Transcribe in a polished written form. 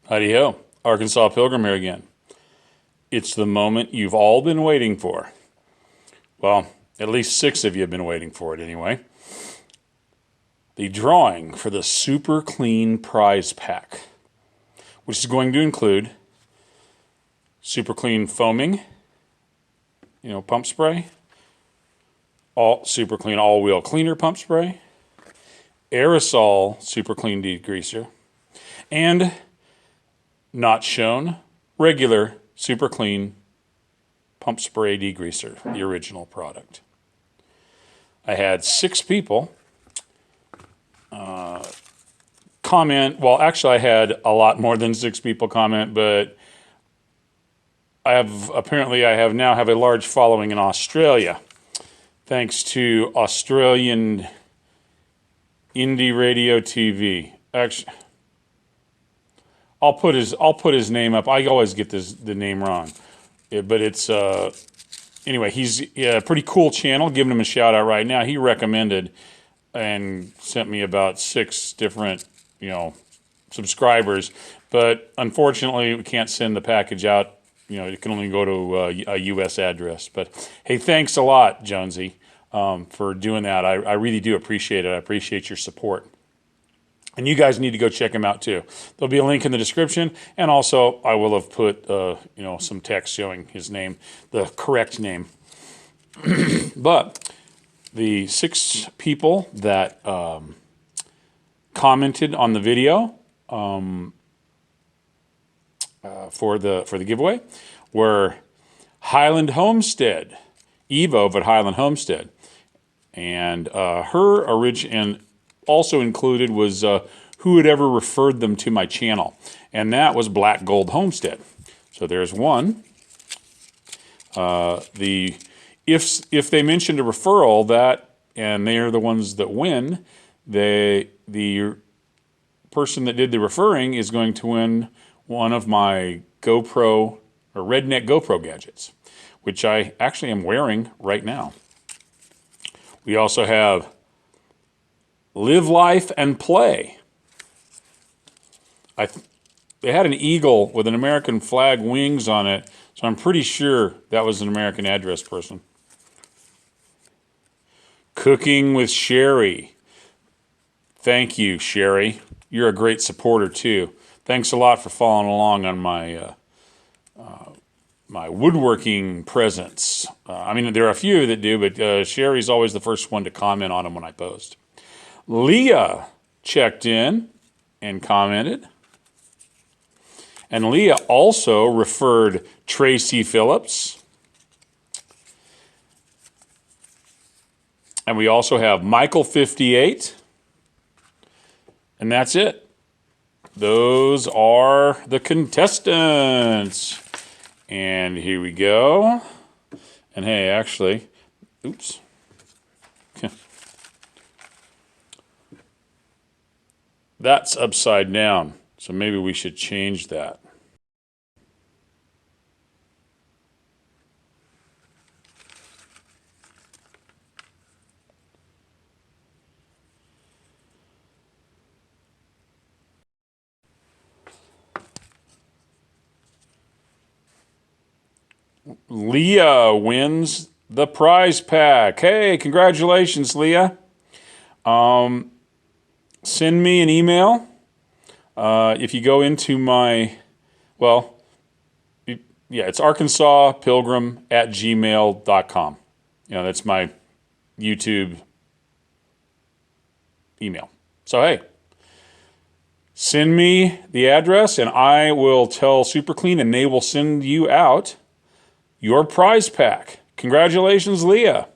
Howdy-ho, Arkansas Pilgrim here again. It's the moment you've all been waiting for. Well, at least 6 of you have been waiting for it anyway. The drawing for the Super Clean Prize Pack, which is going to include Super Clean Foaming, pump spray, all Super Clean All-Wheel Cleaner pump spray, Aerosol Super Clean Degreaser, and not shown, regular Super Clean Pump Spray Degreaser, the original product. I had 6 people comment. Well, actually, I had a lot more than 6 people comment, but I now have a large following in Australia, thanks to Australian Indie Radio TV. Actually, I'll put his name up. I always get the name wrong, but it's anyway. He's a pretty cool channel. Giving him a shout out right now. He recommended and sent me about 6 different subscribers, but unfortunately we can't send the package out. It can only go to a U.S. address. But hey, thanks a lot, Jonesy, for doing that. I really do appreciate it. I appreciate your support. And you guys need to go check him out too. There'll be a link in the description, and also I will have put some text showing his name, the correct name. But the 6 people that commented on the video for the giveaway were Highland Homestead, Evo at Highland Homestead, and and also included was who had ever referred them to my channel, and that was Black Gold Homestead. So there's one. If they mentioned a referral, and they are the ones that win, the person that did the referring is going to win one of my GoPro or Redneck GoPro gadgets, which I actually am wearing right now. We also have Live Life and Play. They had an eagle with an American flag wings on it, so I'm pretty sure that was an American address person. Cooking with Sherry. Thank you, Sherry. You're a great supporter too. Thanks a lot for following along on my my woodworking presents. There are a few that do, but Sherry's always the first one to comment on them when I post. Leah checked in and commented. And Leah also referred Tracy Phillips. And we also have Michael 58. And that's it. Those are the contestants. And here we go. And hey, actually, oops. That's upside down, so maybe we should change that. Leah wins the prize pack. Hey, congratulations, Leah. Send me an email if you go into my, it's arkansaspilgrim@gmail.com. That's my YouTube email. So hey, send me the address and I will tell Super Clean and they will send you out your prize pack. Congratulations, Leah.